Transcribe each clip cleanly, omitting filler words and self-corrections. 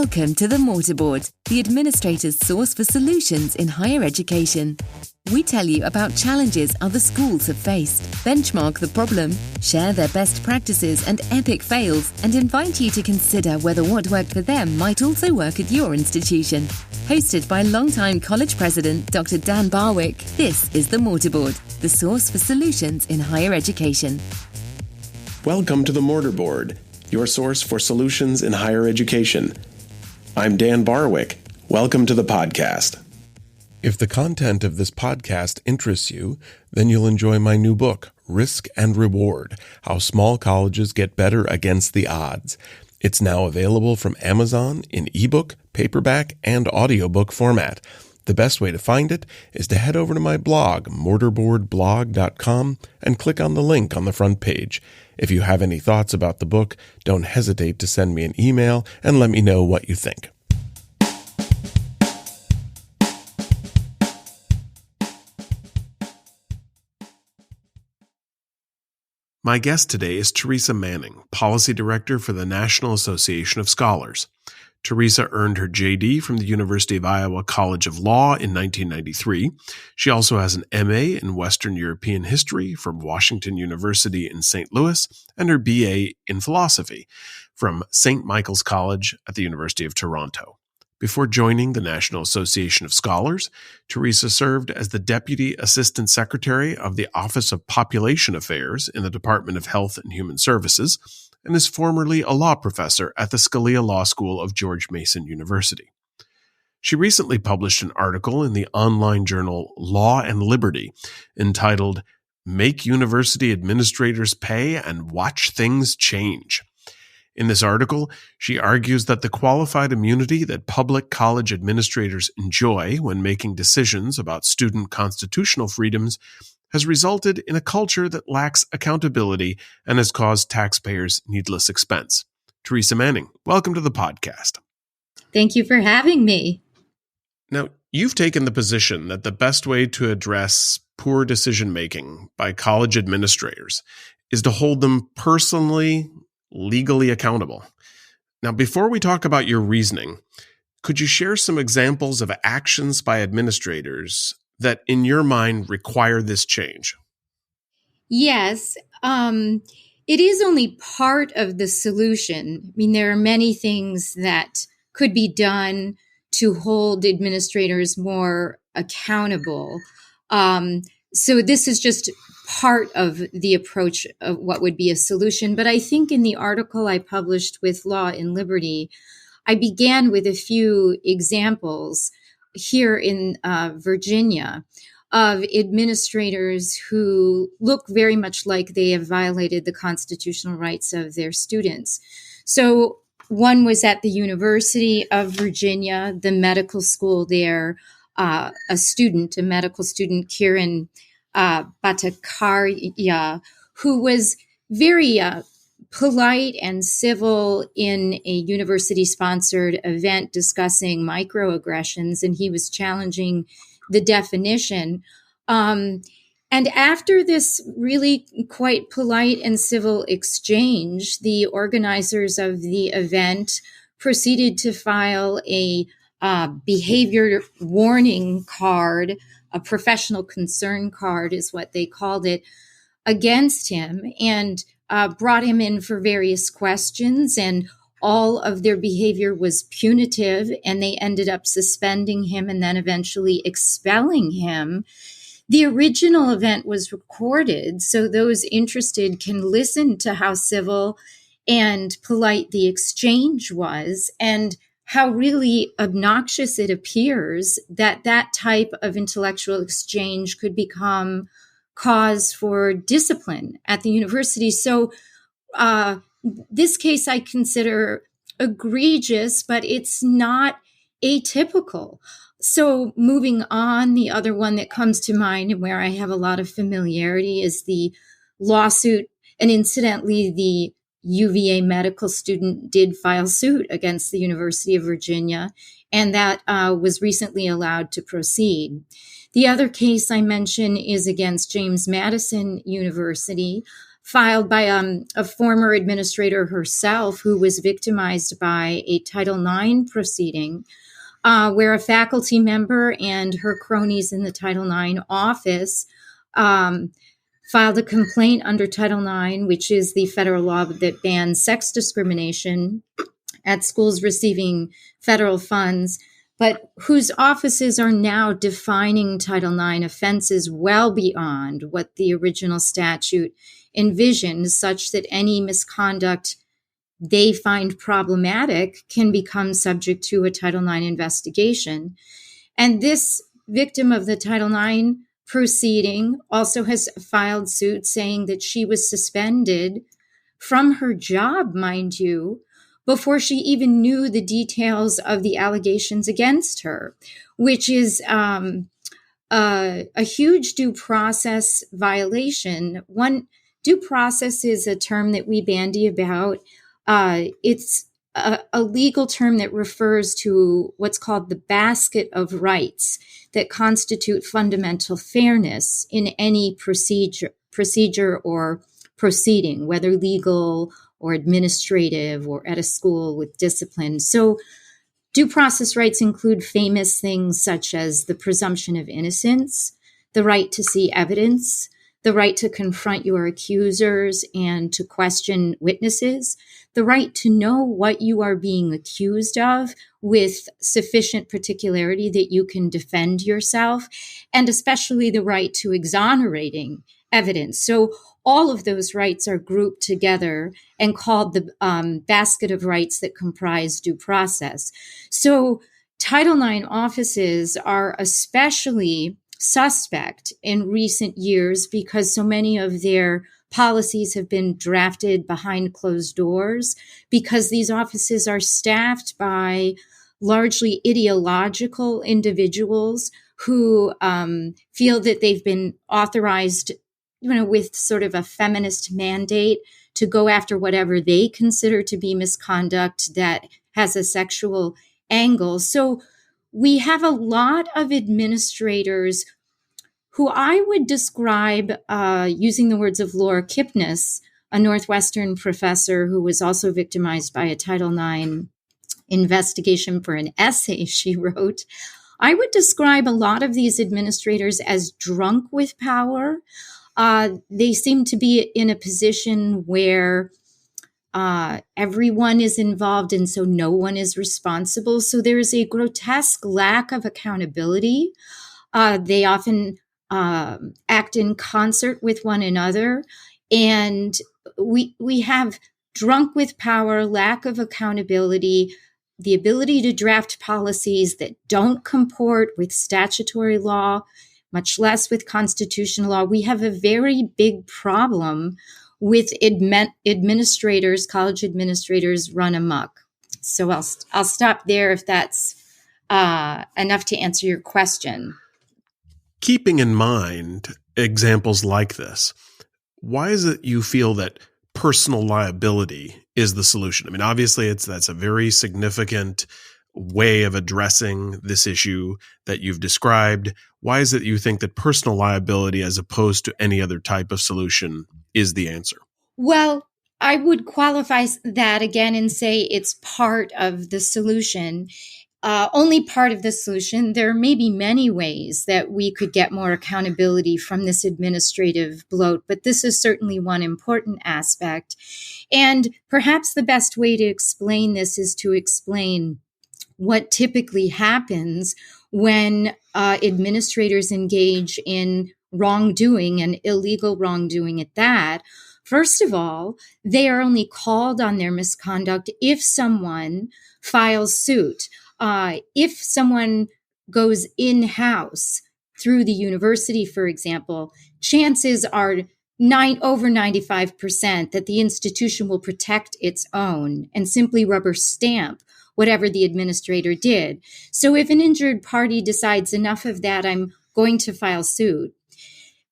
Welcome to the Mortarboard, the administrator's source for solutions in higher education. We tell you about challenges other schools have faced, benchmark the problem, share their best practices and epic fails, and invite you to consider whether what worked for them might also work at your institution. Hosted by longtime college president Dr. Dan Barwick, this is the Mortarboard, the source for solutions in higher education. Welcome to the Mortarboard, your source for solutions in higher education. I'm Dan Barwick. Welcome to the podcast. If the content of this podcast interests you, then you'll enjoy my new book, Risk and Reward: How Small Colleges Get Better Against the Odds. It's now available from Amazon in ebook, paperback, and audiobook format. The best way to find it is to head over to my blog, mortarboardblog.com, and click on the link on the front page. If you have any thoughts about the book, don't hesitate to send me an email and let me know what you think. My guest today is Teresa Manning, Policy Director for the National Association of Scholars. Teresa earned her JD from the University of Iowa College of Law in 1993. She also has an MA in Western European History from Washington University in St. Louis and her BA in Philosophy from St. Michael's College at the University of Toronto. Before joining the National Association of Scholars, Teresa served as the Deputy Assistant Secretary of the Office of Population Affairs in the Department of Health and Human Services, and is formerly a law professor at the Scalia Law School of George Mason University. She recently published an article in the online journal Law and Liberty entitled, "Make University Administrators Pay and Watch Things Change." In this article, she argues that the qualified immunity that public college administrators enjoy when making decisions about student constitutional freedoms has resulted in a culture that lacks accountability and has caused taxpayers needless expense. Teresa Manning, welcome to the podcast. Thank you for having me. Now, you've taken the position that the best way to address poor decision-making by college administrators is to hold them personally, legally accountable. Now, before we talk about your reasoning, could you share some examples of actions by administrators that, in your mind, require this change? Yes, it is only part of the solution. I mean, there are many things that could be done to hold administrators more accountable. So this is just part of the approach of what would be a solution. But I think in the article I published with Law and Liberty, I began with a few examples here in Virginia of administrators who look very much like they have violated the constitutional rights of their students. So one was at the University of Virginia, the medical school there, a medical student, Kiran Bhattacharya, who was very polite and civil in a university-sponsored event discussing microaggressions, and he was challenging the definition. And after this really quite polite and civil exchange, the organizers of the event proceeded to file a behavior warning card, a professional concern card is what they called it, against him, and brought him in for various questions, and all of their behavior was punitive, and they ended up suspending him and then eventually expelling him. The original event was recorded, so those interested can listen to how civil and polite the exchange was, and how really obnoxious it appears that that type of intellectual exchange could become cause for discipline at the university. So this case I consider egregious, but it's not atypical. So moving on, the other one that comes to mind and where I have a lot of familiarity is the lawsuit. And incidentally, the UVA medical student did file suit against the University of Virginia, and that was recently allowed to proceed. The other case I mention is against James Madison University, filed by a former administrator herself who was victimized by a Title IX proceeding where a faculty member and her cronies in the Title IX office filed a complaint under Title IX, which is the federal law that bans sex discrimination at schools receiving federal funds, but whose offices are now defining Title IX offenses well beyond what the original statute envisioned, such that any misconduct they find problematic can become subject to a Title IX investigation. And this victim of the Title IX proceeding also has filed suit saying that she was suspended from her job, mind you, before she even knew the details of the allegations against her, which is a huge due process violation. Due process is a term that we bandy about. It's a legal term that refers to what's called the basket of rights that constitute fundamental fairness in any procedure or proceeding, whether legal or administrative or at a school with discipline. So due process rights include famous things such as the presumption of innocence, the right to see evidence, the right to confront your accusers and to question witnesses, the right to know what you are being accused of with sufficient particularity that you can defend yourself, and especially the right to exonerating evidence. So all of those rights are grouped together and called the basket of rights that comprise due process. So Title IX offices are especially suspect in recent years because so many of their policies have been drafted behind closed doors, because these offices are staffed by largely ideological individuals who feel that they've been authorized, with sort of a feminist mandate to go after whatever they consider to be misconduct that has a sexual angle. So we have a lot of administrators who I would describe, using the words of Laura Kipnis, a Northwestern professor who was also victimized by a Title IX investigation for an essay she wrote. I would describe a lot of these administrators as drunk with power. They seem to be in a position where everyone is involved and so no one is responsible. So there is a grotesque lack of accountability. They often act in concert with one another. And we have drunk with power, lack of accountability, the ability to draft policies that don't comport with statutory law, much less with constitutional law. We have a very big problem with administrators, college administrators run amok. So I'll stop there if that's enough to answer your question. Keeping in mind examples like this, why is it you feel that personal liability is the solution? I mean, obviously that's a very significant way of addressing this issue that you've described. Why is it you think that personal liability, as opposed to any other type of solution, is the answer? Well, I would qualify that again and say it's part of the solution. Only part of the solution. There may be many ways that we could get more accountability from this administrative bloat, but this is certainly one important aspect. And perhaps the best way to explain this is to explain what typically happens when administrators engage in wrongdoing and illegal wrongdoing at that. First of all, they are only called on their misconduct if someone files suit. If someone goes in-house through the university, for example, chances are over 95% that the institution will protect its own and simply rubber stamp whatever the administrator did. So if an injured party decides enough of that, I'm going to file suit,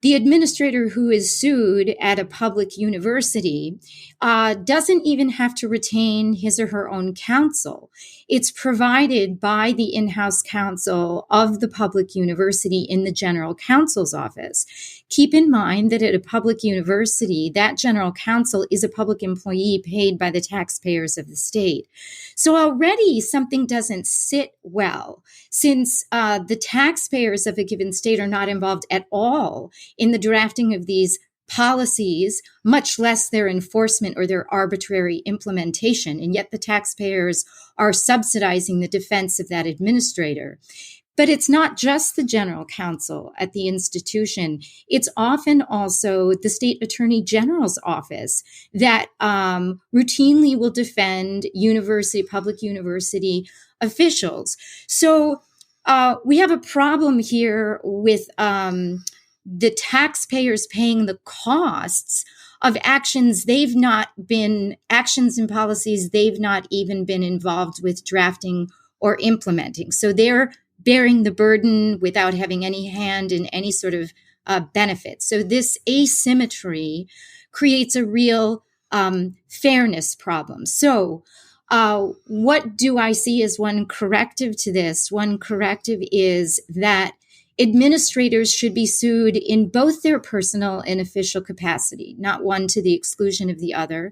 the administrator who is sued at a public university doesn't even have to retain his or her own counsel. It's provided by the in-house counsel of the public university in the general counsel's office. Keep in mind that at a public university, that general counsel is a public employee paid by the taxpayers of the state. So already something doesn't sit well, since the taxpayers of a given state are not involved at all in the drafting of these policies, much less their enforcement or their arbitrary implementation. And yet the taxpayers are subsidizing the defense of that administrator. But it's not just the general counsel at the institution. It's often also the state attorney general's office that routinely will defend public university officials. So we have a problem here with the taxpayers paying the costs of actions and policies they've not even been involved with drafting or implementing. So they're bearing the burden without having any hand in any sort of benefit. So this asymmetry creates a real fairness problem. So what do I see as one corrective to this? One corrective is that administrators should be sued in both their personal and official capacity, not one to the exclusion of the other.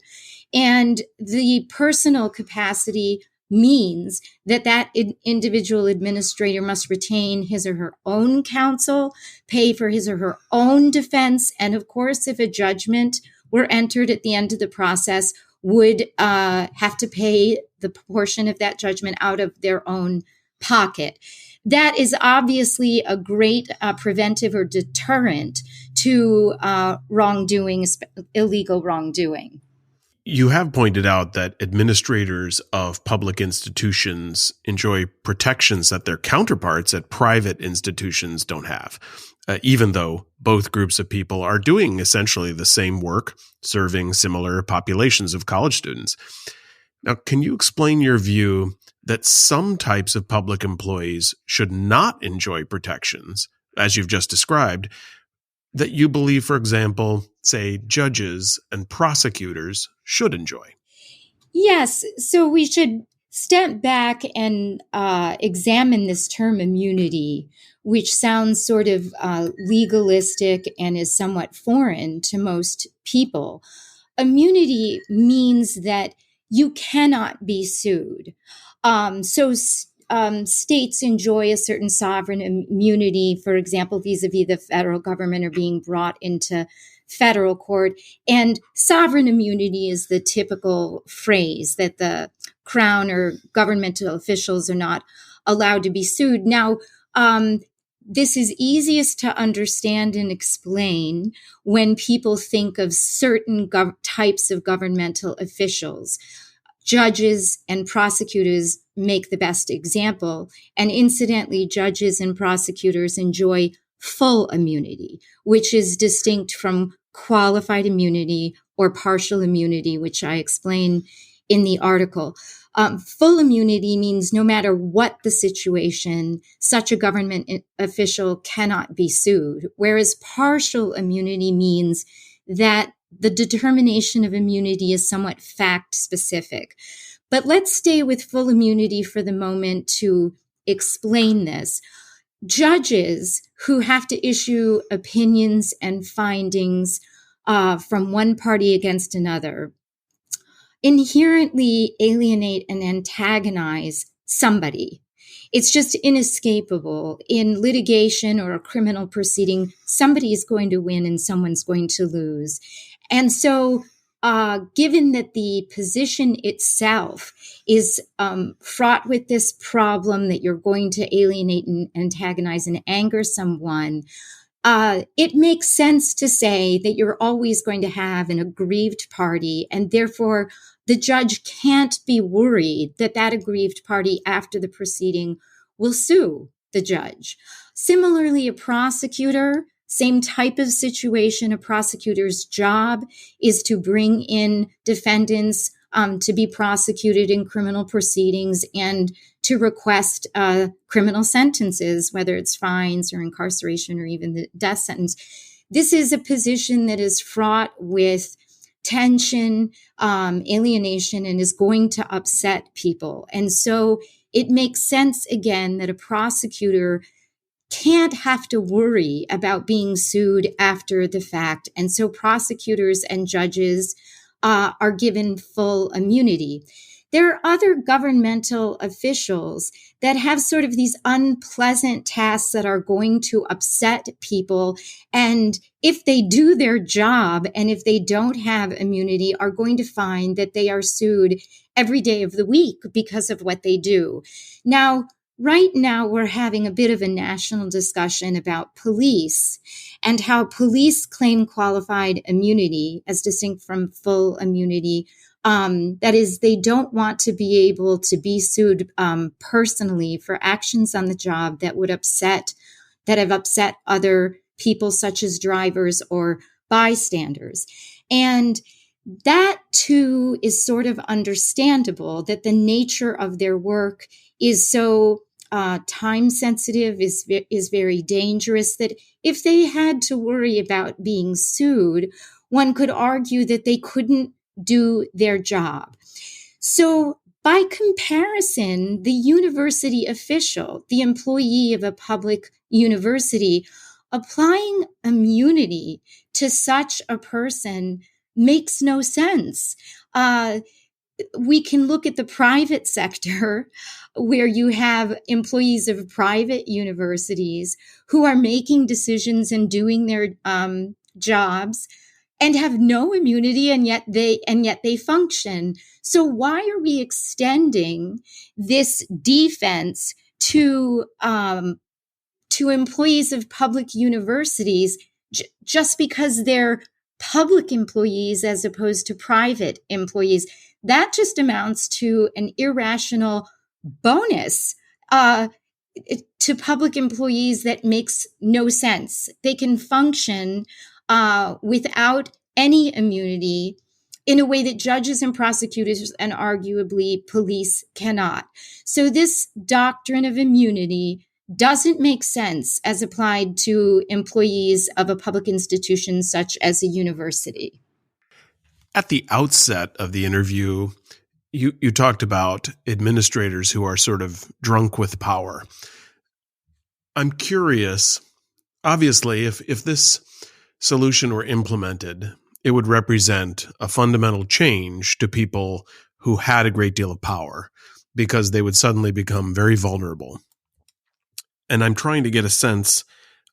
And the personal capacity means that individual administrator must retain his or her own counsel, pay for his or her own defense, and of course, if a judgment were entered at the end of the process, would have to pay the portion of that judgment out of their own pocket. That is obviously a great preventive or deterrent to wrongdoing, illegal wrongdoing. You have pointed out that administrators of public institutions enjoy protections that their counterparts at private institutions don't have, even though both groups of people are doing essentially the same work, serving similar populations of college students. Now, can you explain your view that some types of public employees should not enjoy protections, as you've just described, that you believe, for example, say judges and prosecutors should enjoy? Yes. So we should step back and examine this term immunity, which sounds sort of legalistic and is somewhat foreign to most people. Immunity means that you cannot be sued. States enjoy a certain sovereign immunity, for example, vis-a-vis the federal government or being brought into federal court. And sovereign immunity is the typical phrase that the crown or governmental officials are not allowed to be sued. Now, this is easiest to understand and explain when people think of certain types of governmental officials. Judges and prosecutors make the best example. And incidentally, judges and prosecutors enjoy full immunity, which is distinct from qualified immunity or partial immunity, which I explain in the article. Full immunity means no matter what the situation, such a government official cannot be sued, whereas partial immunity means that the determination of immunity is somewhat fact-specific. But let's stay with full immunity for the moment to explain this. Judges who have to issue opinions and findings from one party against another inherently alienate and antagonize somebody. It's just inescapable. In litigation or a criminal proceeding, somebody is going to win and someone's going to lose. And so given that the position itself is fraught with this problem that you're going to alienate and antagonize and anger someone, it makes sense to say that you're always going to have an aggrieved party, and therefore the judge can't be worried that that aggrieved party after the proceeding will sue the judge. Similarly, a prosecutor, same type of situation. A prosecutor's job is to bring in defendants to be prosecuted in criminal proceedings and to request criminal sentences, whether it's fines or incarceration or even the death sentence. this is a position that is fraught with tension, alienation, and is going to upset people. And so it makes sense, again, that a prosecutor can't have to worry about being sued after the fact. And so prosecutors and judges are given full immunity. There are other governmental officials that have sort of these unpleasant tasks that are going to upset people. And if they do their job and if they don't have immunity, are going to find that they are sued every day of the week because of what they do. Now, right now, we're having a bit of a national discussion about police and how police claim qualified immunity as distinct from full immunity. That is, they don't want to be able to be sued personally for actions on the job that have upset other people, such as drivers or bystanders. And that too is sort of understandable, that the nature of their work is so time sensitive, is very dangerous, that if they had to worry about being sued, one could argue that they couldn't do their job. So by comparison, the university official, the employee of a public university, applying immunity to such a person makes no sense. We can look at the private sector where you have employees of private universities who are making decisions and doing their jobs and have no immunity, and yet they function. So why are we extending this defense to employees of public universities just because they're public employees as opposed to private employees? That just amounts to an irrational bonus to public employees that makes no sense. They can function without any immunity in a way that judges and prosecutors and arguably police cannot. So this doctrine of immunity doesn't make sense as applied to employees of a public institution such as a university. At the outset of the interview, you talked about administrators who are sort of drunk with power. I'm curious, obviously, if this solution were implemented, it would represent a fundamental change to people who had a great deal of power because they would suddenly become very vulnerable. And I'm trying to get a sense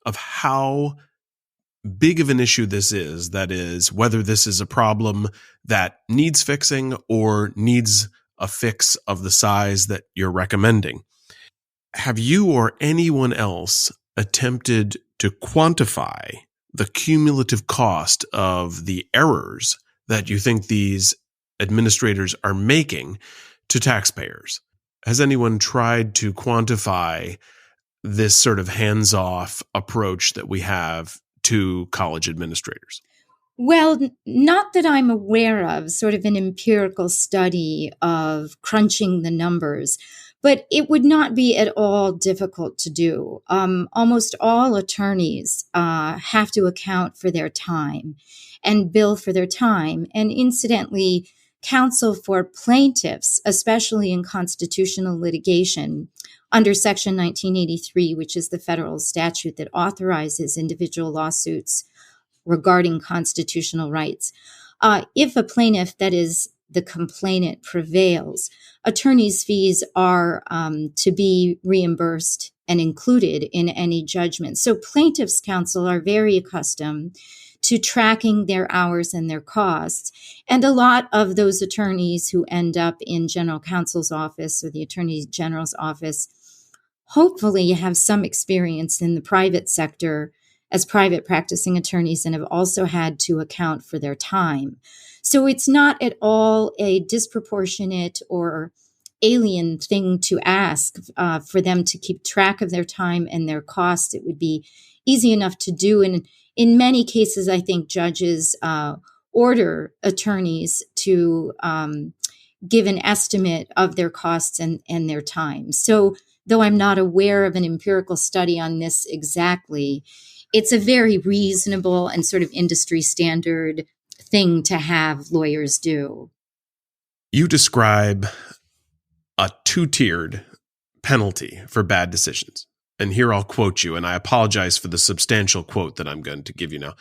of how big of an issue this is, that is, whether this is a problem that needs fixing or needs a fix of the size that you're recommending. Have you or anyone else attempted to quantify the cumulative cost of the errors that you think these administrators are making to taxpayers? Has anyone tried to quantify this sort of hands-off approach that we have to college administrators? Well, not that I'm aware of, sort of an empirical study of crunching the numbers, but it would not be at all difficult to do. Almost all attorneys have to account for their time and bill for their time. And incidentally, counsel for plaintiffs, especially in constitutional litigation, under Section 1983, which is the federal statute that authorizes individual lawsuits regarding constitutional rights. If a plaintiff, that is the complainant, prevails, attorneys' fees are to be reimbursed and included in any judgment. So plaintiffs' counsel are very accustomed to tracking their hours and their costs. And a lot of those attorneys who end up in general counsel's office or the attorney general's office hopefully have some experience in the private sector as private practicing attorneys and have also had to account for their time. So it's not at all a disproportionate or alien thing to ask for them to keep track of their time and their costs. It would be easy enough to do. And in many cases, I think judges order attorneys to give an estimate of their costs and their time. So though I'm not aware of an empirical study on this exactly, it's a very reasonable and sort of industry standard thing to have lawyers do. You describe a two-tiered penalty for bad decisions. And here I'll quote you, and I apologize for the substantial quote that I'm going to give you now.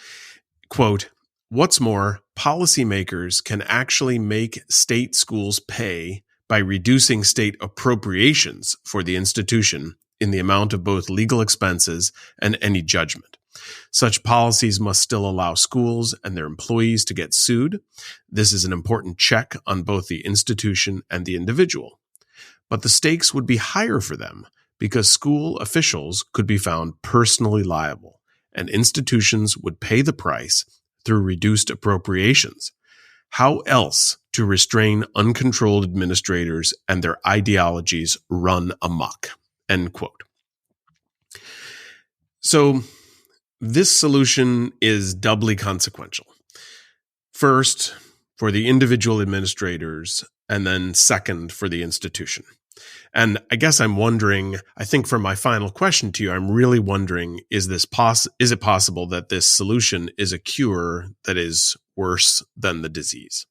Quote, "What's more, policymakers can actually make state schools pay by reducing state appropriations for the institution in the amount of both legal expenses and any judgment. Such policies must still allow schools and their employees to get sued. This is an important check on both the institution and the individual. But the stakes would be higher for them because school officials could be found personally liable, and institutions would pay the price through reduced appropriations. How else to restrain uncontrolled administrators and their ideologies run amok?" End quote. So this solution is doubly consequential. First, for the individual administrators, and then second, for the institution. And I guess I'm wondering, I think for my final question to you, I'm really wondering, is it possible that this solution is a cure that is worse than the disease?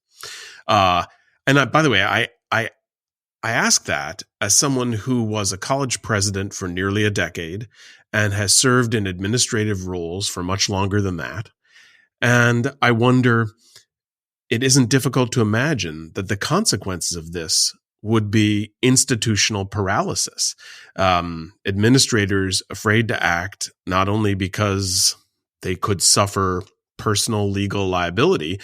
By the way, I ask that as someone who was a college president for nearly a decade and has served in administrative roles for much longer than that. And I wonder, it isn't difficult to imagine that the consequences of this would be institutional paralysis. Administrators afraid to act, not only because they could suffer personal legal liability,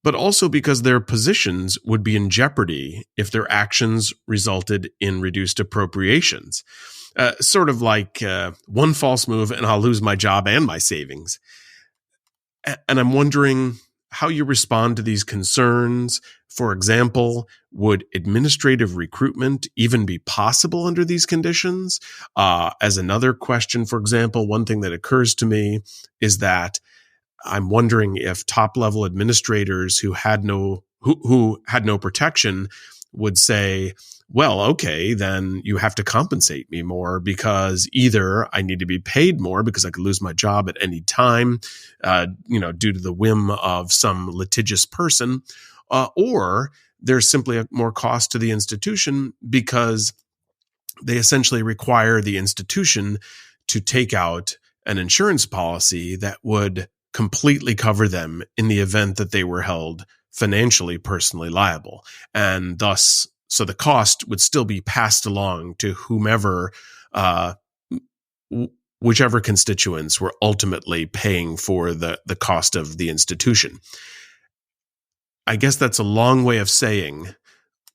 but also because their positions would be in jeopardy if their actions resulted in reduced appropriations. Sort of like one false move and I'll lose my job and my savings. And I'm wondering how you respond to these concerns. For example, would administrative recruitment even be possible under these conditions? As another question, for example, one thing that occurs to me is that I'm wondering if top-level administrators who had no protection would say, well, okay, then you have to compensate me more because either I need to be paid more because I could lose my job at any time, due to the whim of some litigious person, or there's simply more cost to the institution because they essentially require the institution to take out an insurance policy that would completely cover them in the event that they were held financially personally liable. And thus, so the cost would still be passed along to whomever, whichever constituents were ultimately paying for the cost of the institution. I guess that's a long way of saying,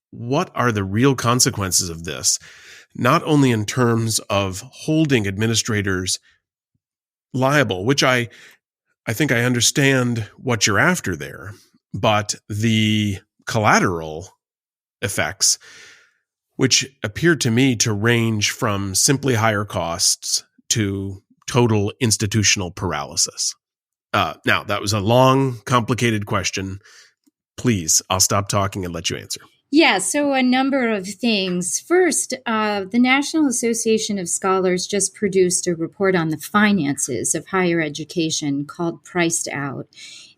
what are the real consequences of this? Not only in terms of holding administrators liable, which I think I understand what you're after there, but the collateral effects, which appear to me to range from simply higher costs to total institutional paralysis. Now, that was a long, complicated question. Please, I'll stop talking and let you answer. Yeah, so a number of things. First, the National Association of Scholars just produced a report on the finances of higher education called Priced Out.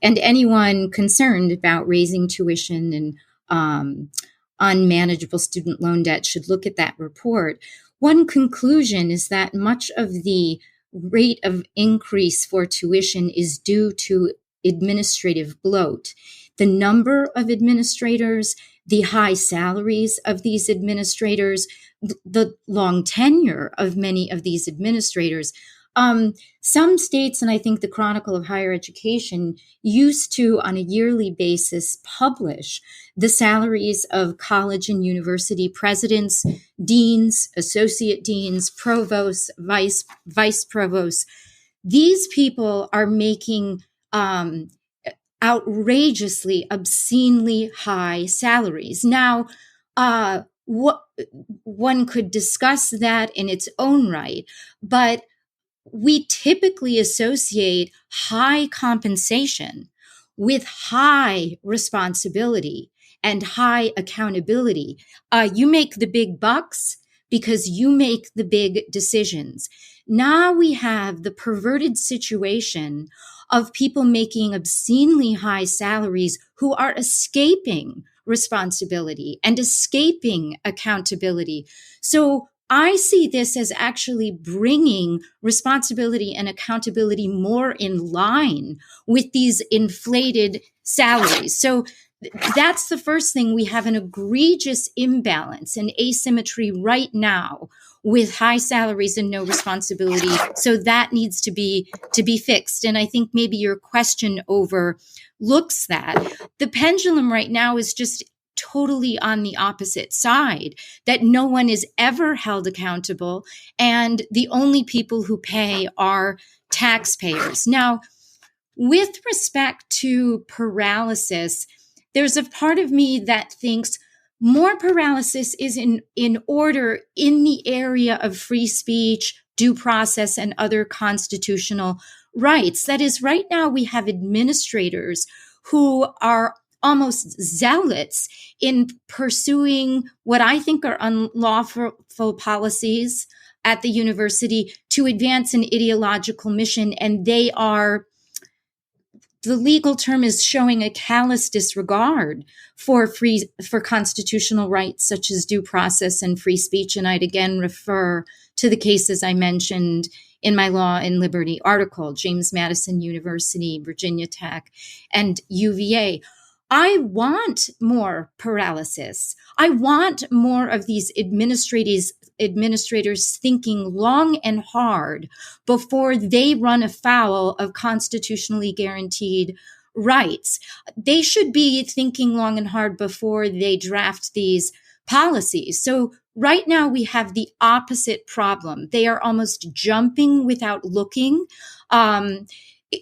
And anyone concerned about raising tuition and unmanageable student loan debt should look at that report. One conclusion is that much of the rate of increase for tuition is due to administrative bloat. The number of administrators, the high salaries of these administrators, the long tenure of many of these administrators. Some states, and I think the Chronicle of Higher Education, used to, on a yearly basis, publish the salaries of college and university presidents, deans, associate deans, provosts, vice provosts. These people are making outrageously, obscenely high salaries. Now, what one could discuss that in its own right, but we typically associate high compensation with high responsibility and high accountability. You make the big bucks because you make the big decisions. Now we have the perverted situation of people making obscenely high salaries who are escaping responsibility and escaping accountability. So I see this as actually bringing responsibility and accountability more in line with these inflated salaries. So that's the first thing. We have an egregious imbalance and asymmetry right now with high salaries and no responsibility. So that needs to be fixed. And I think maybe your question overlooks that. The pendulum right now is just totally on the opposite side, that no one is ever held accountable, and the only people who pay are taxpayers. Now, with respect to paralysis, there's a part of me that thinks more paralysis is in order in the area of free speech, due process, and other constitutional rights. That is, right now we have administrators who are almost zealots in pursuing what I think are unlawful policies at the university to advance an ideological mission, and they are, the legal term is, showing a callous disregard for constitutional rights such as due process and free speech. And I'd again refer to the cases I mentioned in my Law and Liberty article, James Madison University, Virginia Tech, and UVA. I want more paralysis. I want more of these administrators thinking long and hard before they run afoul of constitutionally guaranteed rights. They should be thinking long and hard before they draft these policies. So right now we have the opposite problem. They are almost jumping without looking.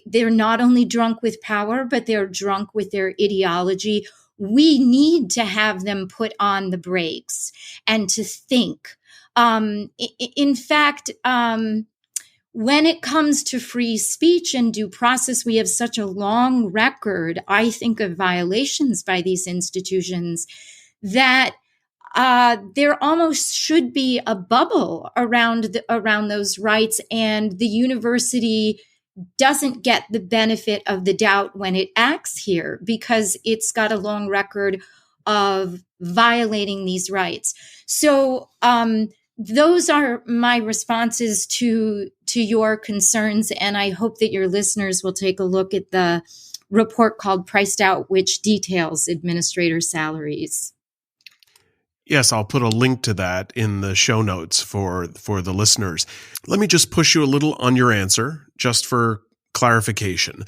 They're not only drunk with power, but they're drunk with their ideology. We need to have them put on the brakes and to think. In fact, when it comes to free speech and due process, we have such a long record, I think, of violations by these institutions that there almost should be a bubble around those rights, and the university doesn't get the benefit of the doubt when it acts here because it's got a long record of violating these rights. So those are my responses to your concerns, and I hope that your listeners will take a look at the report called Priced Out, which details administrator salaries. Yes, I'll put a link to that in the show notes for the listeners. Let me just push you a little on your answer, just for clarification.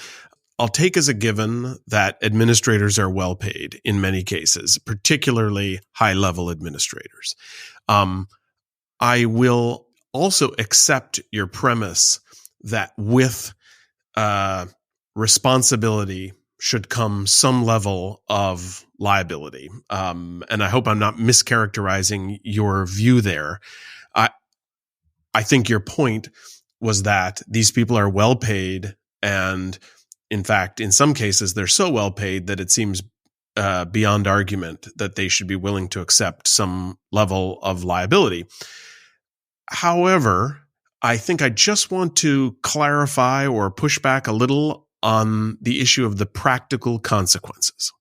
I'll take as a given that administrators are well paid in many cases, particularly high-level administrators. I will also accept your premise that with responsibility should come some level of liability. And I hope I'm not mischaracterizing your view there. I think your point was that these people are well paid, and in fact, in some cases, they're so well paid that it seems beyond argument that they should be willing to accept some level of liability. However, I think I just want to clarify or push back a little on the issue of the practical consequences.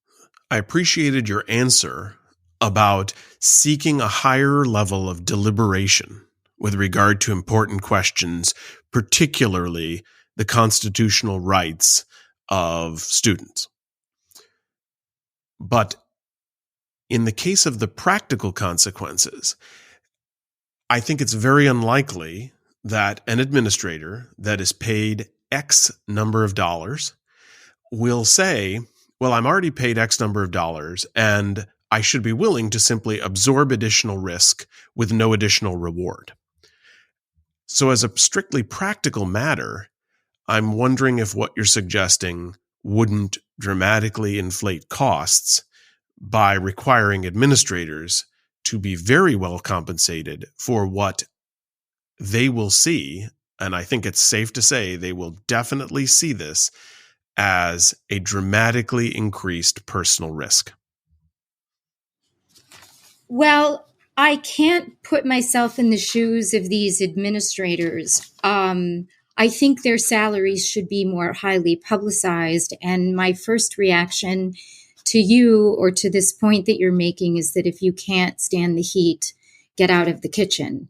I appreciated your answer about seeking a higher level of deliberation with regard to important questions, particularly the constitutional rights of students. But in the case of the practical consequences, I think it's very unlikely that an administrator that is paid X number of dollars will say, well, I'm already paid X number of dollars, and I should be willing to simply absorb additional risk with no additional reward. So as a strictly practical matter, I'm wondering if what you're suggesting wouldn't dramatically inflate costs by requiring administrators to be very well compensated for what they will see, and I think it's safe to say they will definitely see this as a dramatically increased personal risk. Well, I can't put myself in the shoes of these administrators. I think their salaries should be more highly publicized. And my first reaction to you or to this point that you're making is that if you can't stand the heat, get out of the kitchen.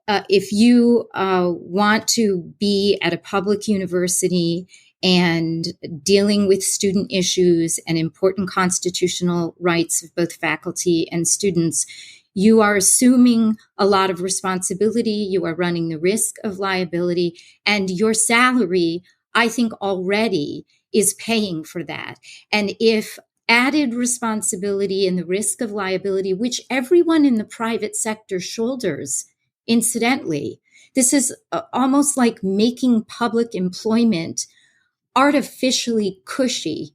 If you want to be at a public university and dealing with student issues and important constitutional rights of both faculty and students, you are assuming a lot of responsibility. You are running the risk of liability, and your salary, I think, already is paying for that. And if added responsibility and the risk of liability, which everyone in the private sector shoulders, incidentally, this is almost like making public employment artificially cushy.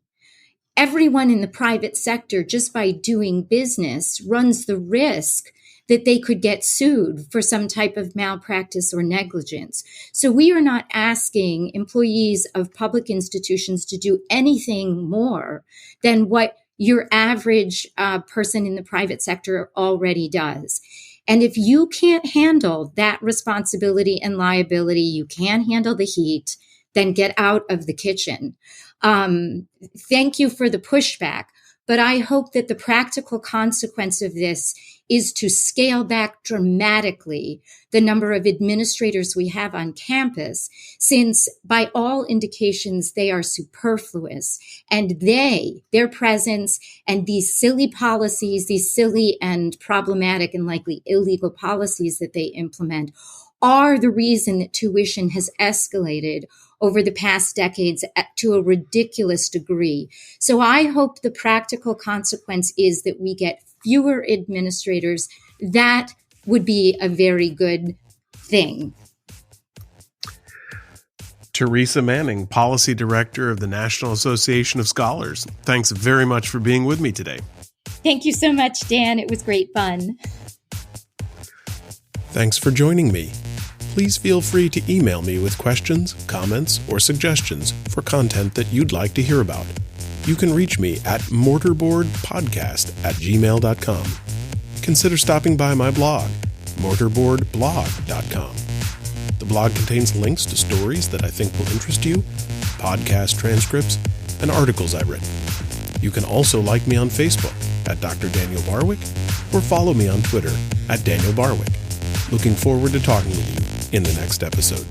Everyone in the private sector, just by doing business, runs the risk that they could get sued for some type of malpractice or negligence. So we are not asking employees of public institutions to do anything more than what your average person in the private sector already does. And if you can't handle that responsibility and liability, you can't handle the heat, then get out of the kitchen. Thank you for the pushback, but I hope that the practical consequence of this is to scale back dramatically the number of administrators we have on campus, since by all indications, they are superfluous. And their presence and these silly policies, these silly and problematic and likely illegal policies that they implement are the reason that tuition has escalated over the past decades to a ridiculous degree. So I hope the practical consequence is that we get fewer administrators. That would be a very good thing. Teresa Manning, Policy Director of the National Association of Scholars. Thanks very much for being with me today. Thank you so much, Dan. It was great fun. Thanks for joining me. Please feel free to email me with questions, comments, or suggestions for content that you'd like to hear about. You can reach me at mortarboardpodcast@gmail.com. Consider stopping by my blog, mortarboardblog.com. The blog contains links to stories that I think will interest you, podcast transcripts, and articles I've written. You can also like me on Facebook at Dr. Daniel Barwick or follow me on Twitter at Daniel Barwick. Looking forward to talking with you in the next episode.